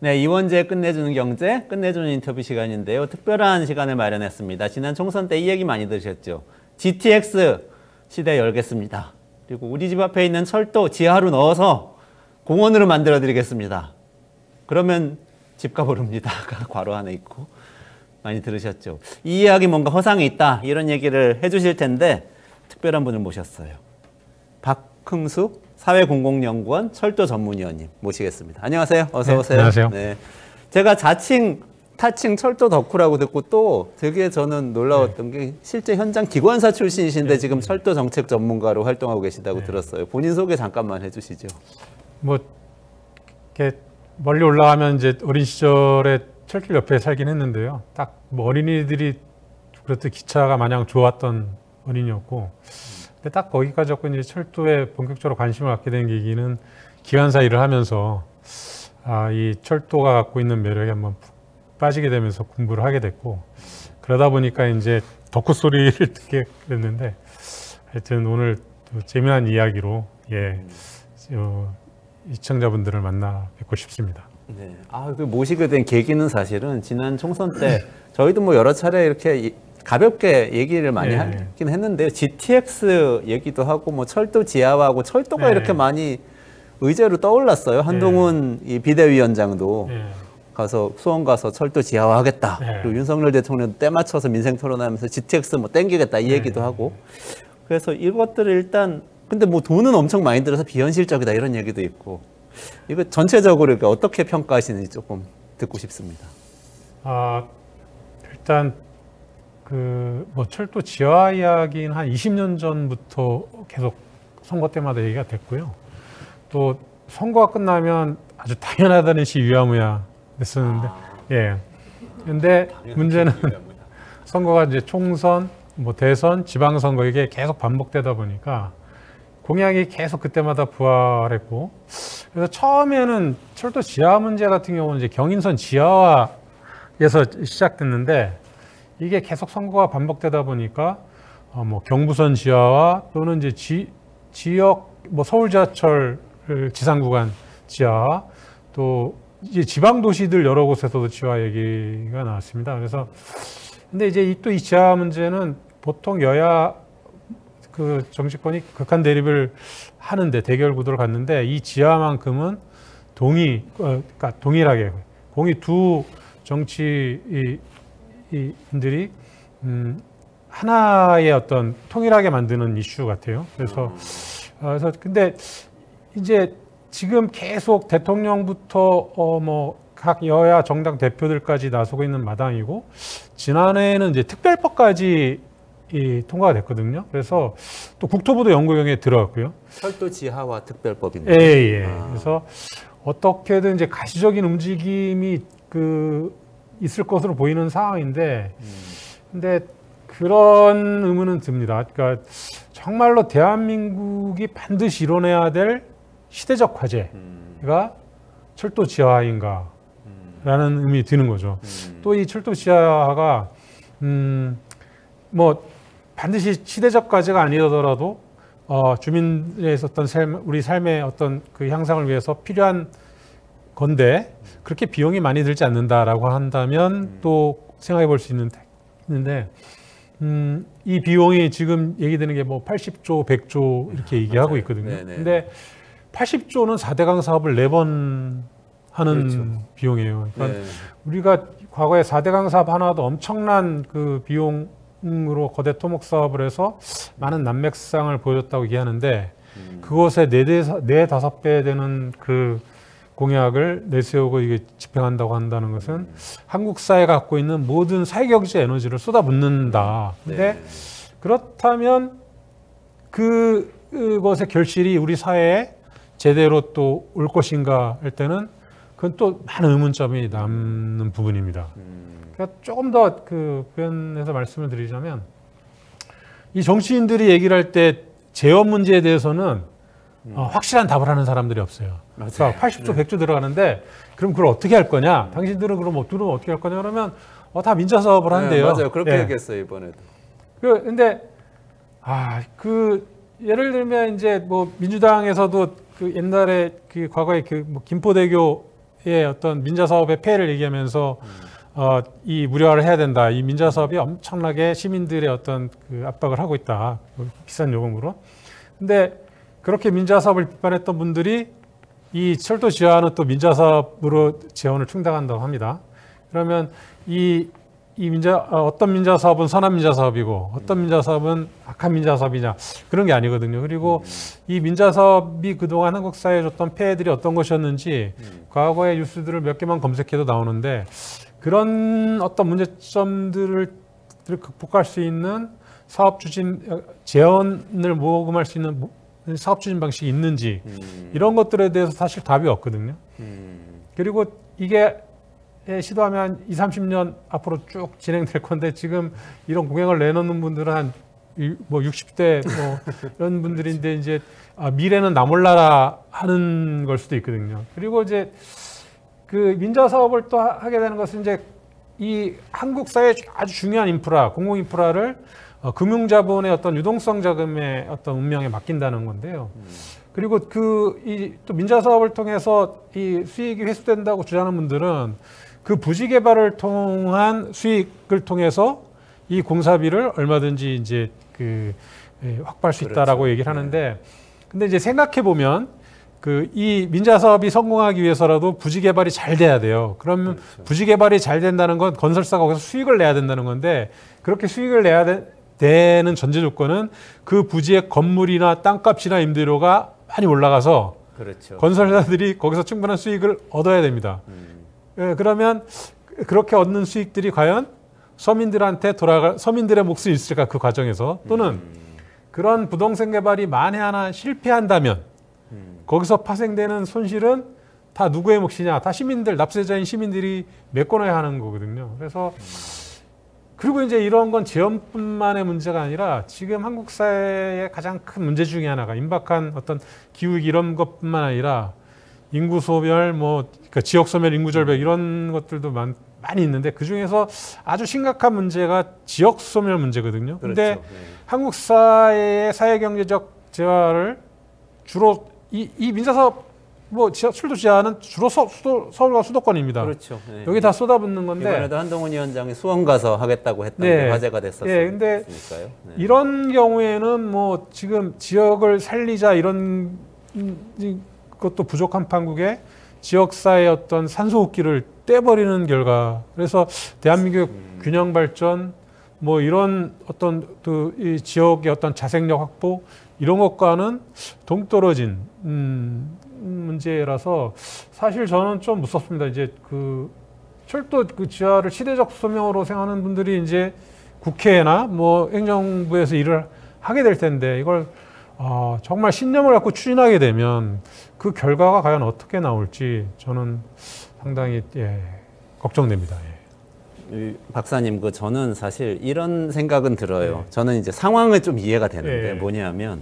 네, 이원재 끝내주는 경제, 끝내주는 인터뷰 시간인데요. 특별한 시간을 마련했습니다. 지난 총선 때 이 얘기 많이 들으셨죠. GTX 시대 열겠습니다. 그리고 우리 집 앞에 있는 철도 지하로 넣어서 공원으로 만들어 드리겠습니다. 그러면 집값 오릅니다. 괄호 안에 있고. 많이 들으셨죠. 이 이야기 뭔가 허상이 있다. 이런 얘기를 해주실 텐데 특별한 분을 모셨어요. 박흥수 사회공공연구원 철도 전문위원님 모시겠습니다. 안녕하세요. 어서 오세요. 네, 안녕하세요. 네. 제가 자칭 타칭 철도 덕후라고 듣고 또 되게 저는 놀라웠던 게 실제 현장 기관사 출신이신데 지금 철도 정책 전문가로 활동하고 계시다고 들었어요. 본인 소개 잠깐만 해주시죠. 뭐 이렇게 멀리 올라가면 이제 어린 시절에 철길 옆에 살긴 했는데요. 딱 뭐 어린이들이 그렇듯 기차가 마냥 좋았던 어린이였고, 근데 딱 거기까지 왔고 이제 철도에 본격적으로 관심을 갖게 된 계기는 기관사 일을 하면서 이 철도가 갖고 있는 매력에 한번 푹 빠지게 되면서 공부를 하게 됐고, 그러다 보니까 이제 덕후 소리를 듣게 됐는데, 하여튼 오늘 또 재미난 이야기로 시청자분들을 만나 뵙고 싶습니다. 네. 그 모시게 된 계기는 사실은 지난 총선 때 저희도 뭐 여러 차례 이렇게 가볍게 얘기를 많이 하긴 했는데요. GTX 얘기도 하고 뭐 철도 지하화하고 철도가 이렇게 많이 의제로 떠올랐어요. 한동훈 이 비대위원장도 가서 수원 가서 철도 지하화하겠다. 그리고 윤석열 대통령도 때 맞춰서 민생 토론하면서 GTX 뭐 땡기겠다 이 얘기도 하고. 그래서 이것들을 일단 근데 뭐 돈은 엄청 많이 들어서 비현실적이다 이런 얘기도 있고. 이거 전체적으로 어떻게 평가하시는지 조금 듣고 싶습니다. 일단 뭐 철도 지하 이야기는 한 20년 전부터 계속 선거 때마다 얘기가 됐고요. 또 선거가 끝나면 아주 당연하다는 시 유야무야 됐었는데, 근데 문제는 선거가 이제 총선, 뭐 대선, 지방선거 이게 계속 반복되다 보니까 공약이 계속 그때마다 부활했고, 그래서 처음에는 철도 지하 문제 같은 경우는 이제 경인선 지하화에서 시작됐는데, 이게 계속 선거가 반복되다 보니까 뭐 경부선 지하화 또는 이제 지역 뭐 서울 지하철 지상 구간 지하화, 또 이제 지방 도시들 여러 곳에서도 지하화 얘기가 나왔습니다. 그래서 근데 이제 또 이 지하화 문제는 보통 여야 그 정치권이 극한 대립을 하는데 대결 구도를 갔는데, 이 지하만큼은 그러니까 동일하게 두 정치인들이 하나의 어떤 통일하게 만드는 이슈 같아요. 그래서 근데 이제 지금 계속 대통령부터 뭐 각 여야 정당 대표들까지 나서고 있는 마당이고, 지난해에는 이제 특별법까지 통과가 됐거든요. 그래서 또 국토부도 연구경에 들어갔고요. 철도 지하화 특별법입니다. 그래서 어떻게든 이제 가시적인 움직임이 있을 것으로 보이는 상황인데, 근데 그런 의문은 듭니다. 그러니까 정말로 대한민국이 반드시 이뤄내야 될 시대적 과제가 철도 지하화인가? 라는 의문이 드는 거죠. 또 이 철도 지하화가 뭐 반드시 시대적 과제가 아니더라도 주민의 어떤 우리 삶의 어떤 그 향상을 위해서 필요한 건데, 그렇게 비용이 많이 들지 않는다라고 한다면 또 생각해 볼 수 있는데, 이 비용이 지금 얘기되는 게 뭐 80조, 100조 이렇게 얘기하고 있거든요. 근데 80조는 4대강 사업을 4번 하는 비용이에요. 그러니까 우리가 과거에 4대강 사업 하나도 엄청난 그 비용으로 거대 토목 사업을 해서 많은 난맥상을 보여줬다고 얘기하는데, 그것에 4~5배 되는 그 공약을 내세우고 이게 집행한다고 한다는 것은 한국 사회가 갖고 있는 모든 사회경제 에너지를 쏟아붓는다. 근데 그렇다면 그것의 결실이 우리 사회에 제대로 또 올 것인가 할 때는 그건 또 많은 의문점이 남는 부분입니다. 그러니까 조금 더 표현해서 말씀을 드리자면, 이 정치인들이 얘기를 할 때 재원 문제에 대해서는 확실한 답을 하는 사람들이 없어요. 그러니까 80조, 100조 들어가는데 그럼 그걸 어떻게 할 거냐? 당신들은 그럼 돈은 어떻게 할 거냐? 그러면 다 민자 사업을 한대요. 맞아요. 그렇게 얘기했어요, 이번에도. 근데 예를 들면 이제 뭐 민주당에서도 옛날에 과거에 뭐 김포대교 어떤 민자 사업의 폐해를 얘기하면서 이 무료화를 해야 된다. 이 민자 사업이 엄청나게 시민들의 어떤 그 압박을 하고 있다. 비싼 요금으로. 근데 그렇게 민자 사업을 비판했던 분들이 이 철도 지하는 또 민자 사업으로 재원을 충당한다고 합니다. 그러면 어떤 민자 사업은 선한 민자 사업이고 어떤 민자 사업은 악한 민자 사업이냐 그런 게 아니거든요. 그리고 이 민자 사업이 그동안 한국 사회에 줬던 폐해들이 어떤 것이었는지 과거의 뉴스들을 몇 개만 검색해도 나오는데 그런 어떤 문제점들을 극복할 수 있는 사업 추진 재원을 모금할 수 있는 사업 추진 방식이 있는지 이런 것들에 대해서 사실 답이 없거든요. 그리고 이게 시도하면 20, 30년 앞으로 쭉 진행될 건데 지금 이런 공약을 내놓는 분들은 한 뭐 60대 뭐 이런 분들인데 이제 미래는 나 몰라라 하는 걸 수도 있거든요. 그리고 이제 그 민자 사업을 또 하게 되는 것은 이제 이 한국 사회의 아주 중요한 인프라, 공공 인프라를 금융자본의 어떤 유동성 자금의 어떤 운명에 맡긴다는 건데요. 그리고 또 민자 사업을 통해서 이 수익이 회수된다고 주장하는 분들은 그 부지 개발을 통한 수익을 통해서 이 공사비를 얼마든지 이제 확보할 수 있다라고 그렇죠. 얘기를 하는데, 근데 이제 생각해 보면 이 민자 사업이 성공하기 위해서라도 부지 개발이 잘 돼야 돼요. 그러면 그렇죠. 부지 개발이 잘 된다는 건 건설사가 거기서 수익을 내야 된다는 건데, 그렇게 수익을 내야 되는 전제 조건은 그 부지의 건물이나 땅값이나 임대료가 많이 올라가서 그렇죠. 건설사들이 거기서 충분한 수익을 얻어야 됩니다. 그러면 그렇게 얻는 수익들이 과연 서민들한테 서민들의 몫이 있을까, 그 과정에서. 또는 그런 부동산 개발이 만에 하나 실패한다면 거기서 파생되는 손실은 다 누구의 몫이냐? 다 시민들, 납세자인 시민들이 메꿔놔야 하는 거거든요. 그래서 그리고 이제 이런 건 재원뿐만의 문제가 아니라 지금 한국 사회의 가장 큰 문제 중에 하나가 임박한 어떤 기후위기 이런 것뿐만 아니라 인구 소멸, 그러니까 지역 소멸, 인구 절벽 이런 것들도 많이 있는데 그 중에서 아주 심각한 문제가 지역 소멸 문제거든요. 그런데 그렇죠. 한국 사회의 사회경제적 재화를 주로 이 민자사업 철도 지하는 주로 서울과 수도권입니다. 그렇죠. 네. 여기 다 쏟아붓는 건데 이번에도 한동훈 위원장이 수원 가서 하겠다고 했던 게 화제가 됐었으니까요. 네, 근데 이런 경우에는 지금 지역을 살리자 이런 것도 부족한 판국에 지역사회의 어떤 산소호흡기를 떼버리는 결과, 그래서 대한민국의 균형 발전 이런 어떤 이 지역의 어떤 자생력 확보 이런 것과는 동떨어진 문제라서 사실 저는 좀 무섭습니다. 이제 철도 지하를 시대적 소명으로 생각하는 분들이 이제 국회나 행정부에서 일을 하게 될 텐데 이걸 정말 신념을 갖고 추진하게 되면 그 결과가 과연 어떻게 나올지 저는 상당히 걱정됩니다. 박사님, 저는 사실 이런 생각은 들어요. 저는 이제 상황을 좀 이해가 되는데 뭐냐면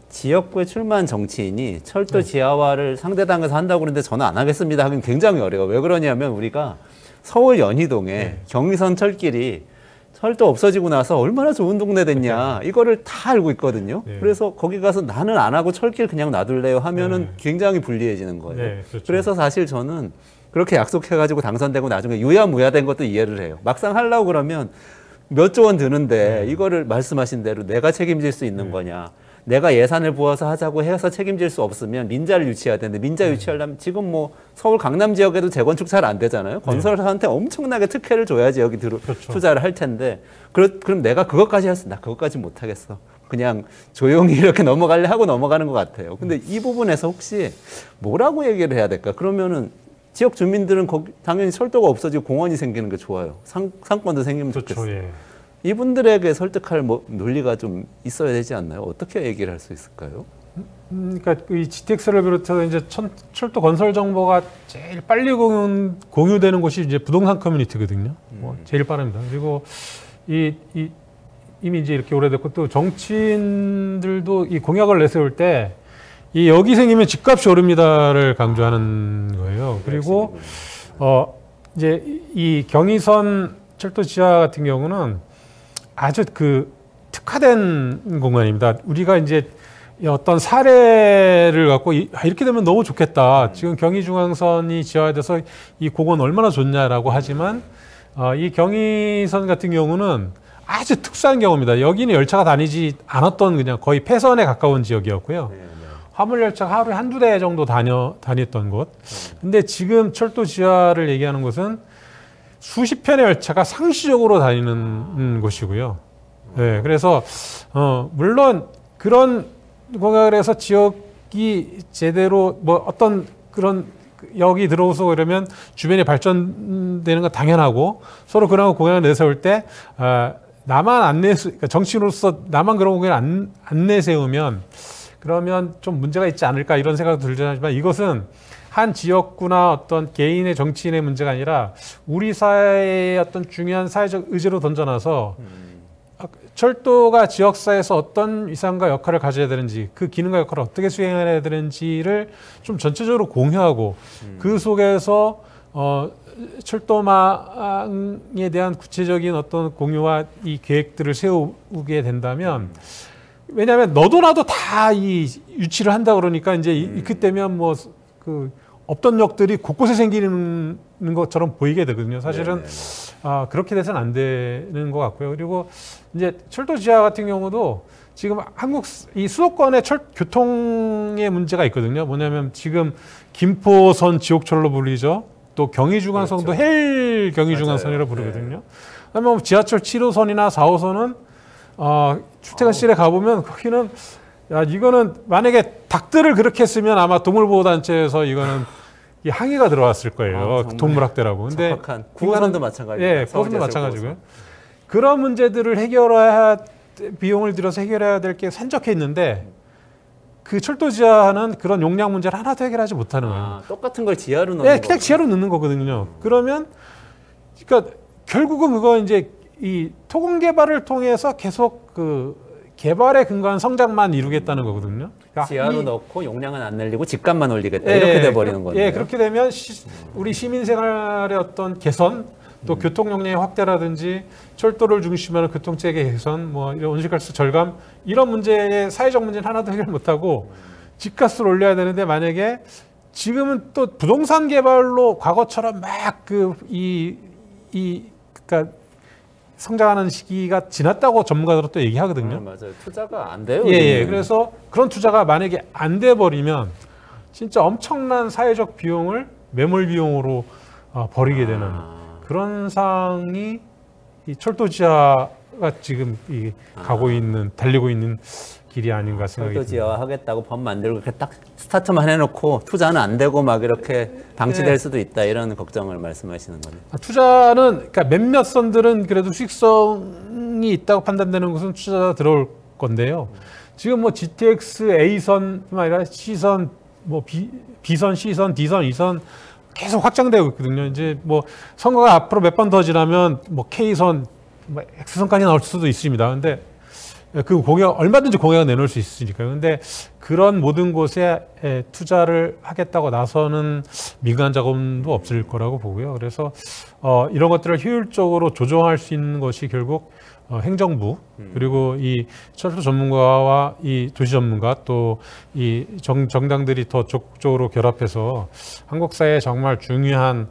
지역구에 출마한 정치인이 철도 지하화를 상대당에서 한다고 그러는데 저는 안 하겠습니다 하긴 굉장히 어려워요. 왜 그러냐면 우리가 서울 연희동에 경의선 철길이 철도 없어지고 나서 얼마나 좋은 동네 됐냐 이거를 다 알고 있거든요. 그래서 거기 가서 나는 안 하고 철길 그냥 놔둘래요 하면은 굉장히 불리해지는 거예요. 그렇죠. 그래서 사실 저는 그렇게 약속해가지고 당선되고 나중에 유야무야된 것도 이해를 해요. 막상 하려고 그러면 몇 조 원 드는데 이거를 말씀하신 대로 내가 책임질 수 있는 거냐. 내가 예산을 부어서 하자고 해서 책임질 수 없으면 민자를 유치해야 되는데 민자 유치하려면 지금 서울 강남 지역에도 재건축 잘 안 되잖아요. 건설사한테 엄청나게 특혜를 줘야지 여기 그렇죠. 투자를 할 텐데 그럼 내가 그것까지 할 수, 나 그것까지 못 하겠어. 그냥 조용히 이렇게 넘어갈래 하고 넘어가는 것 같아요. 근데 이 부분에서 혹시 뭐라고 얘기를 해야 될까? 그러면은 지역 주민들은 당연히 철도가 없어지고 공원이 생기는 게 좋아요. 상권도 생기면 그렇죠, 좋겠어요. 이분들에게 설득할 논리가 좀 있어야 되지 않나요? 어떻게 얘기를 할 수 있을까요? 그러니까 이 GTX를 비롯해서 이제 철도 건설 정보가 제일 빨리 공유되는 곳이 이제 부동산 커뮤니티거든요. 제일 빠릅니다. 그리고 이미 이제 이렇게 오래됐고 또 정치인들도 이 공약을 내세울 때 여기 생기면 집값이 오릅니다를 강조하는 거예요. 그리고 이제 이 경의선 철도 지하 같은 경우는 아주 특화된 공간입니다. 우리가 이제 이 어떤 사례를 갖고 이렇게 되면 너무 좋겠다. 지금 경의중앙선이 지하화돼서 이 공원 얼마나 좋냐라고 하지만 이 경의선 같은 경우는 아주 특수한 경우입니다. 여기는 열차가 다니지 않았던 그냥 거의 폐선에 가까운 지역이었고요. 화물 열차가 하루에 한두 대 정도 다녔던 곳. 근데 지금 철도 지하를 얘기하는 곳은 수십 편의 열차가 상시적으로 다니는 곳이고요. 네, 그래서 물론 그런 공약을 해서 지역이 제대로 뭐 어떤 그런 역이 들어오서 그러면 주변이 발전되는 건 당연하고 서로 그런 공약을 내세울 때 나만 그러니까 정치인으로서 나만 그런 공약을 안 내세우면 그러면 좀 문제가 있지 않을까 이런 생각도 들지만 이것은 한 지역구나 어떤 개인의 정치인의 문제가 아니라 우리 사회의 어떤 중요한 사회적 의제로 던져놔서 철도가 지역사회에서 어떤 위상과 역할을 가져야 되는지 그 기능과 역할을 어떻게 수행해야 되는지를 좀 전체적으로 공유하고 그 속에서 철도망에 대한 구체적인 어떤 공유와 이 계획들을 세우게 된다면 왜냐하면 너도 나도 다 이 유치를 한다 그러니까 이제 그때면 뭐 그 없던 역들이 곳곳에 생기는 것처럼 보이게 되거든요. 사실은 그렇게 돼서는 안 되는 것 같고요. 그리고 이제 철도 지하 같은 경우도 지금 한국 이 수도권의 교통의 문제가 있거든요. 뭐냐면 지금 김포선 지옥철로 불리죠. 또 경의중앙선도 그렇죠. 헬 경의중앙선이라고 부르거든요. 그다음에 뭐 지하철 7호선이나 4호선은 출퇴근 시절에 가보면 거기는 야 이거는 만약에 닭들을 그렇게 했으면 아마 동물보호단체에서 이거는 이 항의가 들어왔을 거예요. 동물학대라고. 근데 구호선도 마찬가지고. 예, 구호선도 마찬가지고요. 그런 문제들을 해결해야 비용을 들여서 해결해야 될 게 산적해 있는데 그 철도 지하는 그런 용량 문제를 하나도 해결하지 못하는 거예요. 똑같은 걸 지하로 넣는 거예요. 네, 그냥 지하로 넣는 거거든요. 그러면 그러니까 결국은 그거 이제 이 토공 개발을 통해서 계속 그 개발에 근거한 성장만 이루겠다는 거거든요. 그러니까 지하로 넣고 용량은 안 늘리고 집값만 올리겠다 이렇게 돼버리는 거예요. 예, 그렇게 되면 우리 시민 생활의 어떤 개선, 또 교통 용량의 확대라든지 철도를 중심으로 교통체계 개선, 뭐 이런 온실가스 절감 이런 문제의 사회적 문제는 하나도 해결 못하고 집값을 올려야 되는데 만약에 지금은 또 부동산 개발로 과거처럼 막 그러니까 성장하는 시기가 지났다고 전문가들은 또 얘기하거든요. 맞아요. 투자가 안 돼요. 예. 그래서 그런 투자가 만약에 안 돼 버리면 진짜 엄청난 사회적 비용을 매몰 비용으로 버리게 되는 그런 상황이 이 철도 지하가 지금 달리고 있는 길이 아닌가 생각이 듭니다. 철도 지하화 하겠다고 법 만들고 이렇게 딱 스타트만 해놓고 투자는 안 되고 막 이렇게 방치될 수도 있다 이런 걱정을 말씀하시는 거네요. 투자는 그러니까 몇몇 선들은 그래도 수익성이 있다고 판단되는 곳은 투자가 들어올 건데요. 지금 뭐 GTX A선뿐만 아니라 C선, 뭐 B선, C선, D선, E선 계속 확장되고 있거든요. 이제 뭐 선거가 앞으로 몇 번 더 지나면 뭐 K선, 뭐 X선까지 나올 수도 있습니다. 근데 그 얼마든지 공약을 내놓을 수 있으니까요. 근데 그런 모든 곳에 투자를 하겠다고 나서는 민간 자금도 없을 거라고 보고요. 그래서 이런 것들을 효율적으로 조정할 수 있는 것이 결국 행정부 그리고 이 철도 전문가와 이 도시 전문가 또 이 정당들이 더 적극적으로 결합해서 한국 사회에 정말 중요한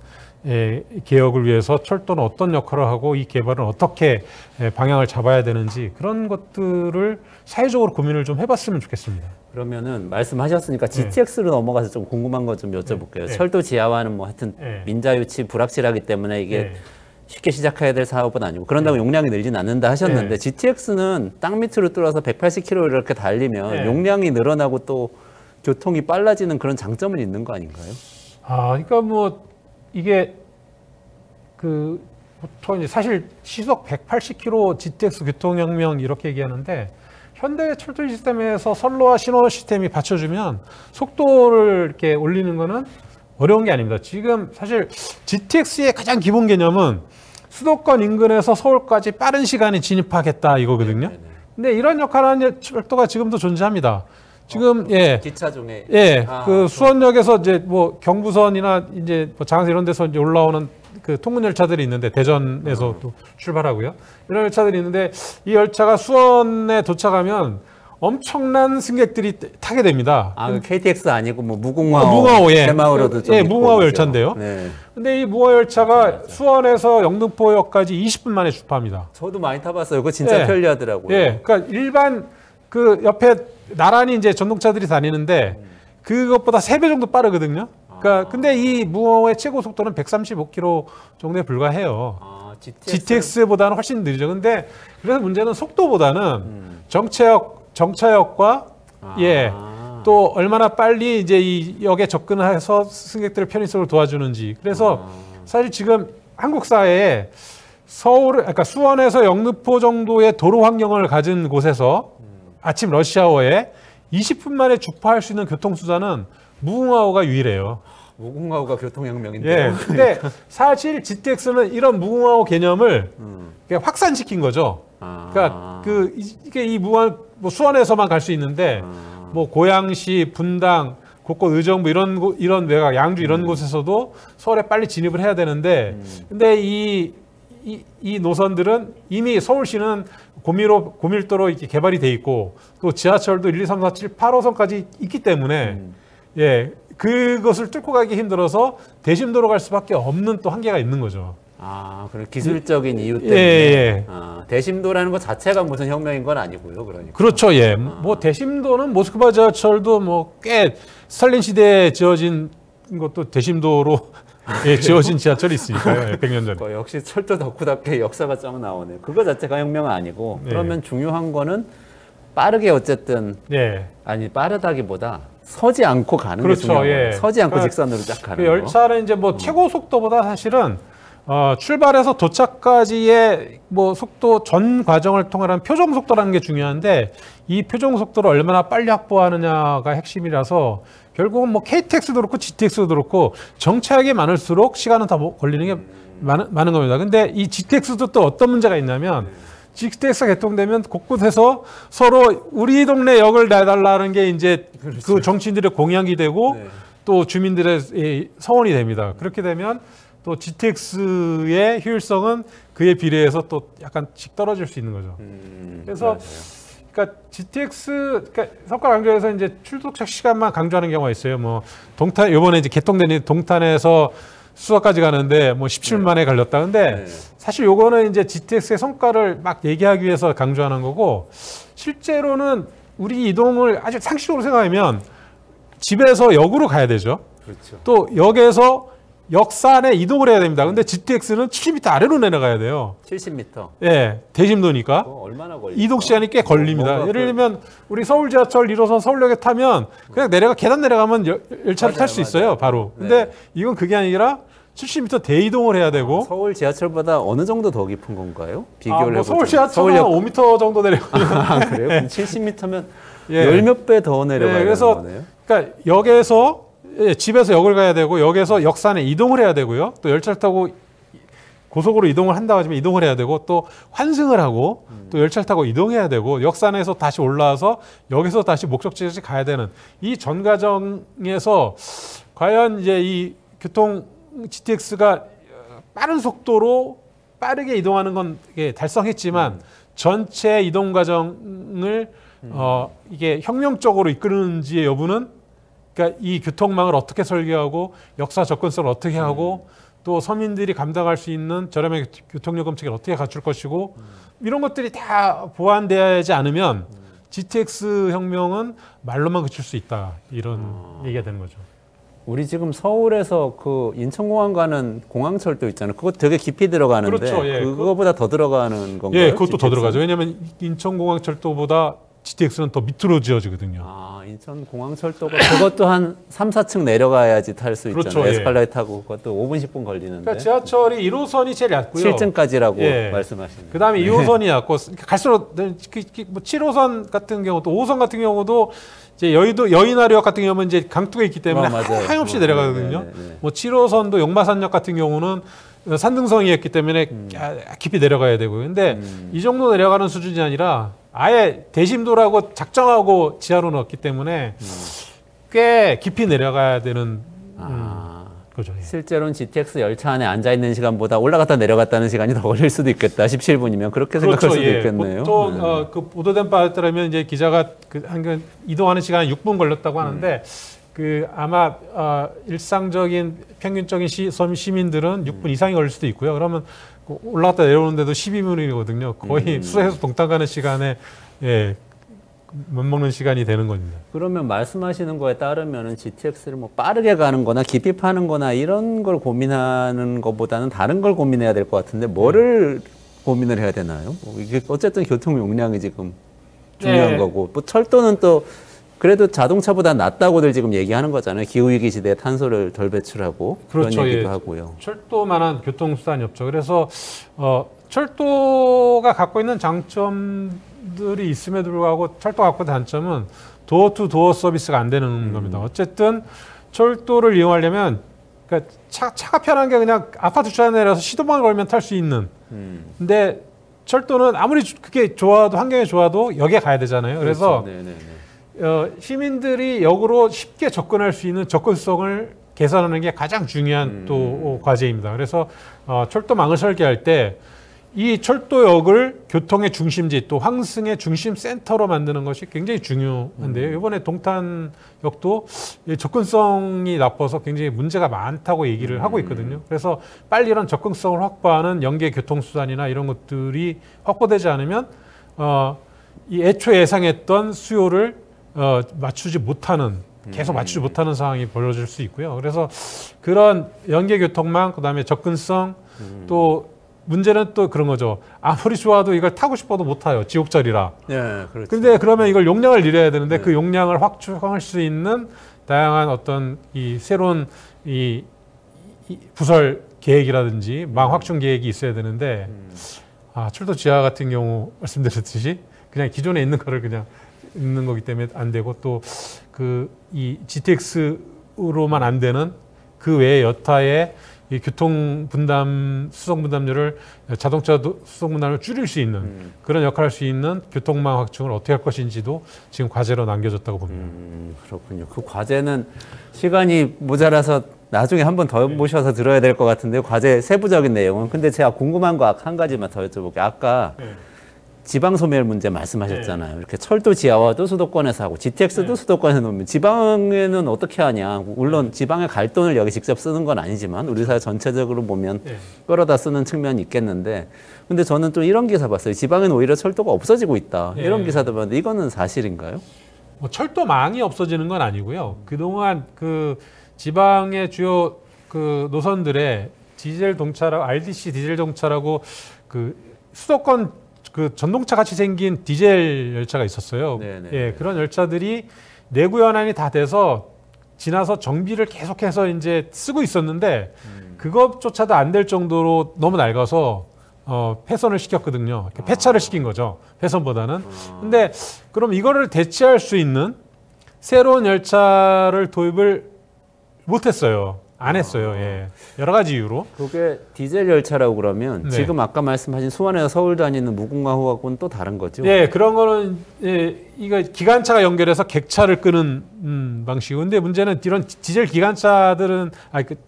개혁을 위해서 철도는 어떤 역할을 하고 이 개발은 어떻게 방향을 잡아야 되는지 그런 것들을 사회적으로 고민을 좀 해봤으면 좋겠습니다. 그러면은 말씀하셨으니까 GTX로 넘어가서 좀 궁금한 거 좀 여쭤볼게요. 철도 지하화는 뭐 하여튼 민자유치 불확실하기 때문에 이게 쉽게 시작해야 될 사업은 아니고 그런다고 용량이 늘진 않는다 하셨는데 GTX는 땅 밑으로 뚫어서 180km 이렇게 달리면 용량이 늘어나고 또 교통이 빨라지는 그런 장점은 있는 거 아닌가요? 그러니까 뭐 이게 보통 이제 사실 시속 180km GTX 교통혁명 이렇게 얘기하는데 현대 철도 시스템에서 선로와 신호 시스템이 받쳐주면 속도를 이렇게 올리는 거는 어려운 게 아닙니다. 지금 사실 GTX의 가장 기본 개념은 수도권 인근에서 서울까지 빠른 시간에 진입하겠다 이거거든요. 근데 이런 역할을 하는 철도가 지금도 존재합니다. 지금 기차 중에 그 수원역에서 이제 뭐 경부선이나 이제 뭐 장항선 이런 데서 이제 올라오는 그 통근 열차들이 있는데 대전에서 또 출발하고요. 이런 열차들이 있는데 이 열차가 수원에 도착하면 엄청난 승객들이 타게 됩니다. 아, 그 KTX 아니고 뭐 무궁화호, 무궁화호, 예. 새마을호도 좀 예, 있고 무궁화호 그죠? 열차인데요. 네. 근데 이 무궁화호 열차가 맞아. 수원에서 영등포역까지 20분 만에 주파합니다. 저도 많이 타봤어요. 그거 진짜 예. 편리하더라고요. 예, 그러니까 일반 그 옆에 나란히 이제 전동차들이 다니는데 그것보다 3배 정도 빠르거든요. 그러니까 근데 이 무궁화호의 최고 속도는 135km 정도에 불과해요. 아, GTX보다는 훨씬 느리죠. 근데 그래서 문제는 속도보다는 정차역과 예. 또 얼마나 빨리 이제 이 역에 접근해서 승객들의 편의성을 도와주는지. 그래서 사실 지금 한국 사회에 그러니까 수원에서 영등포 정도의 도로 환경을 가진 곳에서 아침 러시아워에 20분 만에 주파할 수 있는 교통수단은 무궁화호가 유일해요. 무궁화호가 교통혁명인데. 예. 근데 사실 GTX는 이런 무궁화호 개념을 확산시킨 거죠. 그러니까 이게 이 뭐 수원에서만 갈 수 있는데 뭐 고양시, 분당, 곳곳 의정부 이런 외곽, 양주 이런 곳에서도 서울에 빨리 진입을 해야 되는데 근데 이 노선들은 이미 서울시는 고밀도로 이렇게 개발이 돼 있고 또 지하철도 1, 2, 3, 4, 7, 8호선까지 있기 때문에 예. 그것을 뚫고 가기 힘들어서 대심도로 갈 수밖에 없는 또 한계가 있는 거죠. 아, 그런 기술적인 이유 때문에. 예. 대심도라는 것 자체가 무슨 혁명인 건 아니고요, 그러니까. 그렇죠, 예. 뭐 대심도는 모스크바 지하철도 뭐 꽤 스탈린 시대에 지어진 것도 대심도로 예, 지어진 지하철이 있으니까요. 예, 100년 전에. 역시 철도 덕후답게 역사가 쫙 나오네요. 그거 자체가 혁명은 아니고 그러면 중요한 거는 빠르게 어쨌든 아니 빠르다기보다 서지 않고 가는 게 중요한 거예요. 서지 않고 직선으로 쫙 가는 거. 열차는 이제 뭐 최고 속도보다 사실은 출발해서 도착까지의 뭐 속도 전 과정을 통한 표정 속도라는 게 중요한데 이 표정 속도를 얼마나 빨리 확보하느냐가 핵심이라서 결국은 뭐 KTX도 그렇고 GTX도 그렇고 정차역이 많을수록 시간은 더 걸리는 게 많은 겁니다. 근데 이 GTX도 또 어떤 문제가 있냐면 GTX가 개통되면 곳곳에서 서로 우리 동네 역을 내달라는 게 이제 그 정치인들의 공약이 되고 또 주민들의 서원이 됩니다. 그렇게 되면 또 GTX의 효율성은 그에 비례해서 또 약간씩 떨어질 수 있는 거죠. 그래서 그러니까 GTX, 그러니까 석가 강조해서 이제 출도착 시간만 강조하는 경우가 있어요. 뭐 동탄 이번에 이제 개통된 동탄에서 수서까지 가는데 뭐 17분 만에 걸렸다. 근데 사실 요거는 이제 GTX의 성과를 막 얘기하기 위해서 강조하는 거고 실제로는 우리 이동을 아주 상식적으로 생각하면 집에서 역으로 가야 되죠. 그렇죠. 또 역에서 역산에 이동을 해야 됩니다. 근데 GTX는 70m 아래로 내려가야 돼요. 70m. 예, 대심도니까. 얼마나 걸리죠? 이동 시간이 꽤 걸립니다. 예를 들면 우리 서울 지하철 1호선 서울역에 타면 그냥 계단 내려가면 열차를 탈 수 있어요, 바로. 근데 이건 그게 아니라 70m 대이동을 해야 되고. 서울 지하철보다 어느 정도 더 깊은 건가요? 비교를 뭐 서울 지하철은 5m 정도 내려가요. 그래요? 그럼 70m면 열 몇 배 더 내려가야 되는 거네요. 그러니까 역에서 집에서 역을 가야 되고 역에서 역산에 이동을 해야 되고요. 또 열차를 타고 고속으로 이동을 한다고 하지만 이동을 해야 되고 또 환승을 하고 또 열차를 타고 이동해야 되고 역산에서 다시 올라와서 여기서 다시 목적지까지 가야 되는 이 전 과정에서 과연 이제 이 교통 GTX가 빠른 속도로 빠르게 이동하는 건 달성했지만 전체 이동 과정을 이게 혁명적으로 이끄는지의 여부는 그러니까 이 교통망을 어떻게 설계하고 역사 접근성을 어떻게 하고 또 서민들이 감당할 수 있는 저렴한 교통요금 체계를 어떻게 갖출 것이고 이런 것들이 다 보완되지 않으면 GTX 혁명은 말로만 그칠 수 있다 이런 얘기가 되는 거죠. 우리 지금 서울에서 그 인천공항 가는 공항철도 있잖아요. 그거 되게 깊이 들어가는데 그렇죠, 예. 그거보다 더 들어가는 건가요? 예, 그것도 GTX? 더 들어가죠. 왜냐하면 인천공항철도보다 GTX는 더 밑으로 지어지거든요. 아, 인천공항철도가 그것도 한 3, 4층 내려가야지 탈 수 그렇죠, 있잖아요. 예. 에스컬레이터 타고 그것도 5분, 10분 걸리는데. 그러니까 지하철이 1호선이 제일 얇고요. 7층까지라고 말씀하시는 그 다음에 2호선이 얇고 갈수록 뭐 7호선 같은 경우 또 5호선 같은 경우도 이제 여의나루역 같은 경우는 이제 강둑에 있기 때문에 하염없이 내려가거든요. 뭐 7호선도 용마산역 같은 경우는 산등성이었기 때문에 깊이 내려가야 되고요. 근데 이 정도 내려가는 수준이 아니라 아예 대심도라고 작정하고 지하로 넣었기 때문에 꽤 깊이 내려가야 되는 거죠. 예. 실제로는 GTX 열차 안에 앉아 있는 시간보다 올라갔다 내려갔다는 시간이 더 걸릴 수도 있겠다. 17분이면 그렇게 생각할 그렇죠. 수도 예. 있겠네요. 보통 그 보도된 바에 따르면 이제 기자가 한 이동하는 시간이 6분 걸렸다고 하는데 그 아마 일상적인 평균적인 시민들은 6분 이상이 걸릴 수도 있고요. 그러면 올라갔다 내려오는데도 12분이거든요. 거의 수소에서 동탄 가는 시간에 예, 맞먹는 시간이 되는 겁니다. 그러면 말씀하시는 거에 따르면 GTX를 뭐 빠르게 가는 거나 깊이 파는 거나 이런 걸 고민하는 것보다는 다른 걸 고민해야 될 것 같은데 뭐를 고민을 해야 되나요? 이게 어쨌든 교통 용량이 지금 중요한 네. 거고 뭐 철도는 또 그래도 자동차보다 낫다고들 지금 얘기하는 거잖아요. 기후위기 시대에 탄소를 덜 배출하고 그렇죠. 그런 얘기도 예. 하고요. 철도만한 교통수단이 없죠. 그래서 철도가 갖고 있는 장점들이 있음에도 불구하고 철도가 갖고 있는 단점은 도어 투 도어 서비스가 안 되는 겁니다. 어쨌든 철도를 이용하려면 그러니까 차가 편한 게 그냥 아파트 주차장에 내려서 시동만 걸면 탈 수 있는. 근데 철도는 아무리 그게 좋아도 환경이 좋아도 역에 가야 되잖아요. 그래서 그렇죠. 시민들이 역으로 쉽게 접근할 수 있는 접근성을 개선하는 게 가장 중요한 또 과제입니다. 그래서 철도망을 설계할 때 이 철도역을 교통의 중심지 또 환승의 중심 센터로 만드는 것이 굉장히 중요한데요. 이번에 동탄역도 접근성이 나빠서 굉장히 문제가 많다고 얘기를 하고 있거든요. 그래서 빨리 이런 접근성을 확보하는 연계 교통수단이나 이런 것들이 확보되지 않으면 이 애초에 예상했던 수요를 맞추지 못하는 계속 맞추지 못하는 상황이 벌어질 수 있고요. 그래서 그런 연계 교통망 그다음에 접근성 또 문제는 또 그런 거죠. 아무리 좋아도 이걸 타고 싶어도 못 타요. 지옥철이라. 네, 그렇죠. 근데 그러면 이걸 용량을 늘려야 되는데 그 용량을 확충할 수 있는 다양한 어떤 이 새로운 이 부설 계획이라든지 망 확충 계획이 있어야 되는데 철도 지하 같은 경우 말씀드렸듯이 그냥 기존에 있는 거를 그냥 있는 거기 때문에 안 되고 또 그 이 GTX로만 안 되는 그 외에 여타의 이 교통 분담 수송 분담률을 자동차 수송 분담을 줄일 수 있는 그런 역할을 할 수 있는 교통망 확충을 어떻게 할 것인지도 지금 과제로 남겨졌다고 봅니다. 그렇군요. 그 과제는 시간이 모자라서 나중에 한 번 더 모셔서 들어야 될 것 같은데요. 과제 세부적인 내용은. 근데 제가 궁금한 거 한 가지만 더 여쭤볼게요. 아까 지방 소멸 문제 말씀하셨잖아요. 이렇게 철도 지하화도 수도권에서 하고 GTX도 수도권에서 놓으면 지방에는 어떻게 하냐. 물론 지방에 갈 돈을 여기 직접 쓰는 건 아니지만 우리 사회 전체적으로 보면 끌어다 쓰는 측면이 있겠는데 근데 저는 또 이런 기사 봤어요. 지방에는 오히려 철도가 없어지고 있다. 이런 기사도 봤는데 이거는 사실인가요? 뭐 철도망이 없어지는 건 아니고요. 그동안 그 지방의 주요 그 노선들의 디젤 동차라고 RDC 디젤 동차라고 그 수도권 그 전동차 같이 생긴 디젤 열차가 있었어요. 예, 그런 열차들이 내구 연한이 다 돼서 지나서 정비를 계속해서 이제 쓰고 있었는데 그것조차도 안 될 정도로 너무 낡아서 폐선을 시켰거든요. 폐차를 시킨 거죠. 폐선보다는. 근데 그럼 이거를 대체할 수 있는 새로운 열차를 도입을 못했어요. 안 했어요. 예. 여러 가지 이유로. 그게 디젤 열차라고 그러면 네. 지금 아까 말씀하신 수원에서 서울 다니는 무궁화호하고는 또 다른 거죠? 예, 그런 거는 이거 기관차가 연결해서 객차를 끄는 방식이고, 근데 문제는 이런 디젤 기관차들은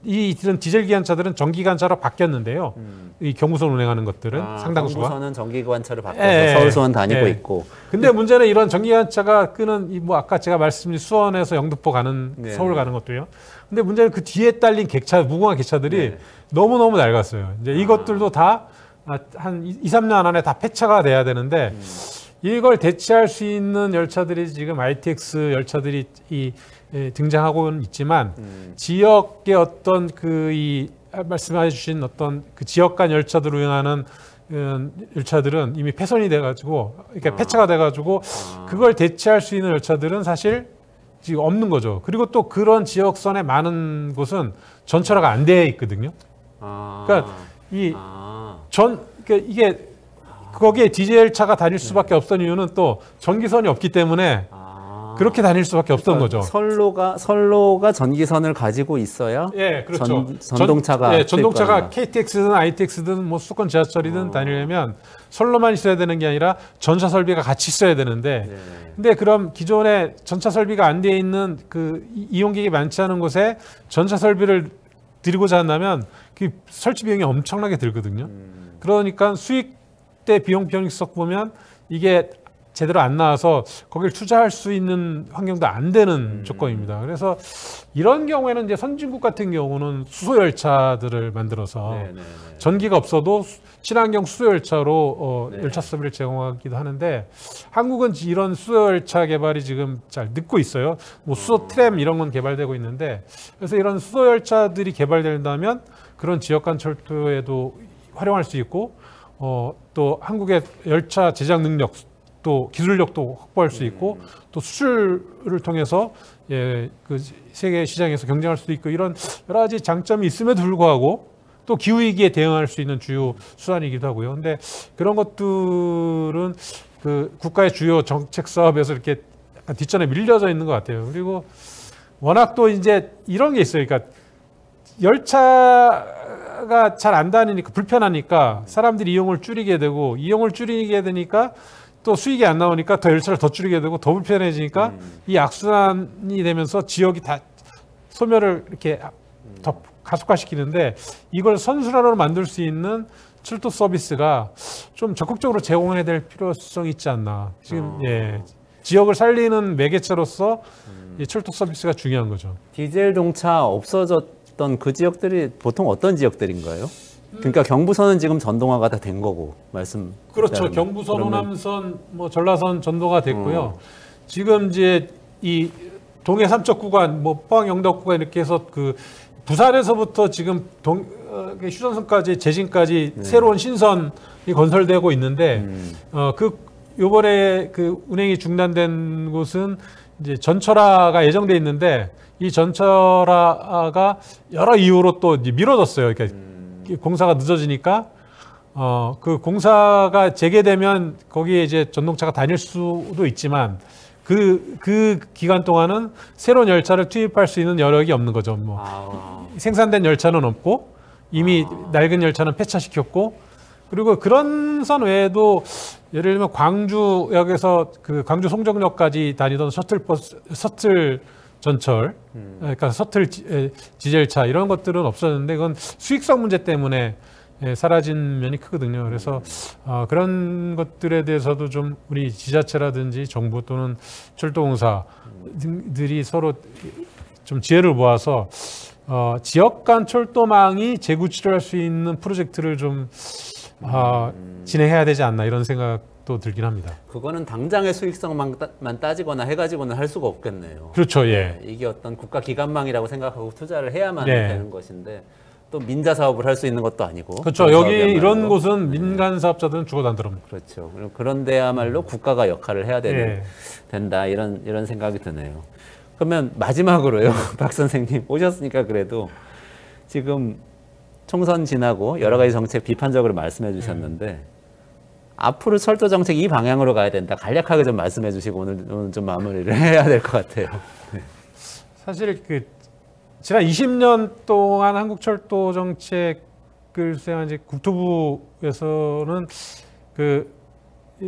이런 디젤 기관차들은 전기관차로 바뀌었는데요. 이 경부선 운행하는 것들은 상당수가. 경부선은 전기관차로 바뀌어서 서울 수원 다니고 있고. 근데 문제는 이런 전기관차가 끄는 뭐 아까 제가 말씀드린 수원에서 영등포 가는 서울 가는 것도요. 근데 문제는 그 뒤에 딸린 객차, 무궁화 객차들이 너무너무 낡았어요. 이제 이것들도 다 한 2, 3년 안에 다 폐차가 돼야 되는데 이걸 대체할 수 있는 열차들이 지금 ITX 열차들이 등장하고는 있지만 지역의 어떤 말씀해 주신 어떤 그 지역 간 열차들을 운행하는 열차들은 이미 폐선이 돼가지고 그러니까 폐차가 돼가지고 그걸 대체할 수 있는 열차들은 사실 지금 없는 거죠. 그리고 또 그런 지역선에 많은 곳은 전철화가 안 돼 있거든요. 그러니까 그러니까 이게 거기에 디젤 차가 다닐 수밖에 없던 이유는 또 전기선이 없기 때문에 그렇게 다닐 수밖에 없던 거죠. 선로가 전기선을 가지고 있어야 예, 그렇죠. 전동차가 전동차가 KTX든 ITX든 뭐 수도권 지하철이든 다니려면 선로만 있어야 되는 게 아니라 전차 설비가 같이 있어야 되는데 근데 그럼 기존에 전차 설비가 안 돼 있는 그 이용객이 많지 않은 곳에 전차 설비를 드리고자 한다면 그 설치 비용이 엄청나게 들거든요. 그러니까 수익 대 비용 편익성 보면 이게 제대로 안 나와서 거기를 투자할 수 있는 환경도 안 되는 조건입니다. 그래서 이런 경우에는 이제 선진국 같은 경우는 수소 열차들을 만들어서 전기가 없어도 친환경 수소 열차로 열차 서비스를 제공하기도 하는데 한국은 이런 수소 열차 개발이 지금 잘 늦고 있어요. 뭐 수소 트램 이런 건 개발되고 있는데 그래서 이런 수소 열차들이 개발된다면 그런 지역 간 철도에도 활용할 수 있고 또 한국의 열차 제작 능력 또 기술력도 확보할 수 있고 또 수출을 통해서 그 세계 시장에서 경쟁할 수도 있고 이런 여러 가지 장점이 있음에도 불구하고 또 기후 위기에 대응할 수 있는 주요 수단이기도 하고요. 근데 그런 것들은 그 국가의 주요 정책 사업에서 이렇게 약간 뒷전에 밀려져 있는 것 같아요. 그리고 워낙 또 이제 이런 게 있어요. 그러니까 열차가 잘 안 다니니까 불편하니까 사람들이 이용을 줄이게 되고 이용을 줄이게 되니까 또 수익이 안 나오니까 더 열차를 더 줄이게 되고 더 불편해지니까 이 악순환이 되면서 지역이 다 소멸을 이렇게 더 가속화시키는데 이걸 선순환으로 만들 수 있는 철도 서비스가 좀 적극적으로 제공해야 될 필요성이 있지 않나. 지금 지역을 살리는 매개체로서 이 철도 서비스가 중요한 거죠. 디젤 동차 없어졌던 그 지역들이 보통 어떤 지역들인가요? 그러니까 경부선은 지금 전동화가 다 된 거고 말씀. 그렇죠. 경부선, 호남선, 뭐 전라선 전동화 됐고요. 지금 이제 이 동해 삼척 구간, 뭐 포항 영덕 구간 이렇게 해서 그 부산에서부터 지금 휴전선까지 제진까지 새로운 신선이 건설되고 있는데 그 요번에 그 운행이 중단된 곳은 이제 전철화가 예정돼 있는데 이 전철화가 여러 이유로 또 이제 미뤄졌어요. 그러니까 공사가 늦어지니까 그 공사가 재개되면 거기에 이제 전동차가 다닐 수도 있지만 그 기간 동안은 새로운 열차를 투입할 수 있는 여력이 없는 거죠. 뭐 생산된 열차는 없고 이미 낡은 열차는 폐차시켰고 그리고 그런 선 외에도 예를 들면 광주역에서 그 광주 송정역까지 다니던 셔틀 전철, 그러니까 셔틀 디젤차 이런 것들은 없었는데 그건 수익성 문제 때문에 사라진 면이 크거든요. 그래서 그런 것들에 대해서도 좀 우리 지자체라든지 정부 또는 철도공사들이 서로 좀 지혜를 모아서 지역 간 철도망이 재구치를 할 수 있는 프로젝트를 좀 진행해야 되지 않나 이런 생각도 들긴 합니다. 그거는 당장의 수익성만 따지거나 해가지고는 할 수가 없겠네요. 그렇죠. 예. 이게 어떤 국가 기관망이라고 생각하고 투자를 해야만 되는 것인데 또 민자 사업을 할 수 있는 것도 아니고. 그렇죠. 여기 이런 곳은 민간 사업자들은 죽어도 안 들어옵니다. 그렇죠. 그런 데야말로 국가가 역할을 해야 된다 이런 생각이 드네요. 그러면 마지막으로요, 박 선생님 오셨으니까 그래도 지금 총선 지나고 여러 가지 정책 비판적으로 말씀해 주셨는데 앞으로 철도 정책 이 방향으로 가야 된다. 간략하게 좀 말씀해 주시고 오늘 좀 마무리를 해야 될 것 같아요. 네. 사실 그 지난 20년 동안 한국 철도 정책을 수행한 이제 국토부에서는 그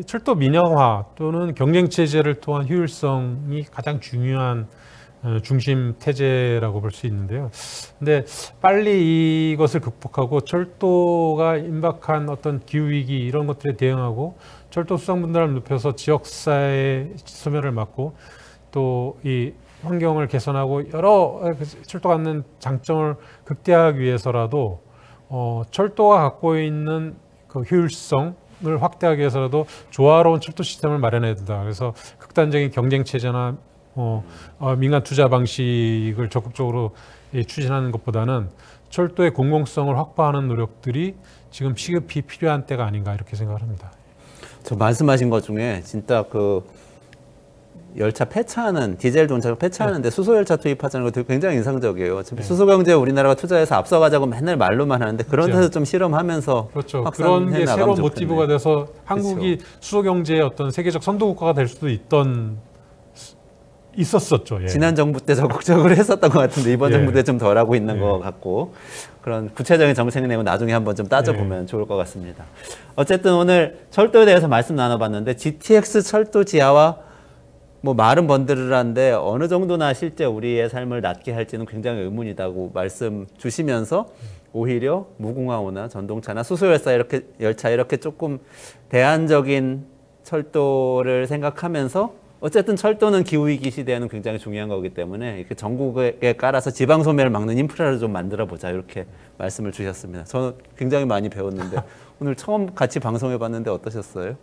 철도 민영화 또는 경쟁 체제를 통한 효율성이 가장 중요한 중심 태제라고 볼 수 있는데요. 근데 빨리 이것을 극복하고 철도가 임박한 어떤 기후 위기 이런 것들에 대응하고 철도 수상 분담을 높여서 지역사회의 소멸을 막고 또 이 환경을 개선하고 여러 철도가 갖는 장점을 극대화하기 위해서라도 철도가 갖고 있는 그 효율성을 확대하기 위해서라도 조화로운 철도 시스템을 마련해야 된다. 그래서 극단적인 경쟁 체제나 민간 투자 방식을 적극적으로 추진하는 것보다는 철도의 공공성을 확보하는 노력들이 지금 시급히 필요한 때가 아닌가 이렇게 생각을 합니다. 저 말씀하신 것 중에 진짜 그 열차 폐차하는 디젤 동차 폐차하는데 수소 열차 투입하자는 것도 굉장히 인상적이에요. 수소 경제에 우리나라가 투자해서 앞서가자고 맨날 말로만 하는데 그런 데서 좀 실험하면서 그렇죠. 그런 게 새로운 모티브가 돼서 한국이 수소 경제의 어떤 세계적 선도 국가가 될 수도 있었었죠. 예. 지난 정부 때 적극적으로 했었던 것 같은데 이번 정부 때 좀 덜하고 있는 것 같고 그런 구체적인 정책 내용은 나중에 한번 좀 따져보면 좋을 것 같습니다. 어쨌든 오늘 철도에 대해서 말씀 나눠봤는데 GTX 철도 지하화 뭐 말은 번들으라는데 어느 정도나 실제 우리의 삶을 낫게 할지는 굉장히 의문이다고 말씀 주시면서 오히려 무궁화호나 전동차나 수소열차 이렇게 조금 대안적인 철도를 생각하면서 어쨌든 철도는 기후위기 시대에는 굉장히 중요한 거기 때문에 이렇게 전국에 깔아서 지방 소멸을 막는 인프라를 좀 만들어 보자 이렇게 말씀을 주셨습니다. 저는 굉장히 많이 배웠는데 오늘 처음 같이 방송해 봤는데 어떠셨어요?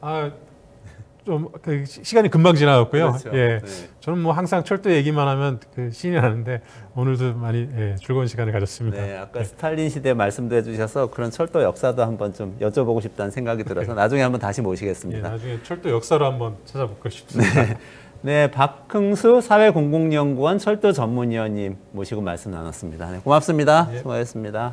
좀 그 시간이 금방 지나갔고요. 그렇죠. 예, 네. 저는 뭐 항상 철도 얘기만 하면 그 신이 나는데 오늘도 많이 즐거운 시간을 가졌습니다. 네, 아까 스탈린 시대 말씀도 해주셔서 그런 철도 역사도 한번 좀 여쭤보고 싶다는 생각이 들어서 나중에 한번 다시 예, 모시겠습니다. 나중에 철도 역사로 한번 찾아볼까 싶습니다. 네, 박흥수 사회공공연구원 철도 전문위원님 모시고 말씀 나눴습니다. 네, 고맙습니다. 예. 수고하셨습니다.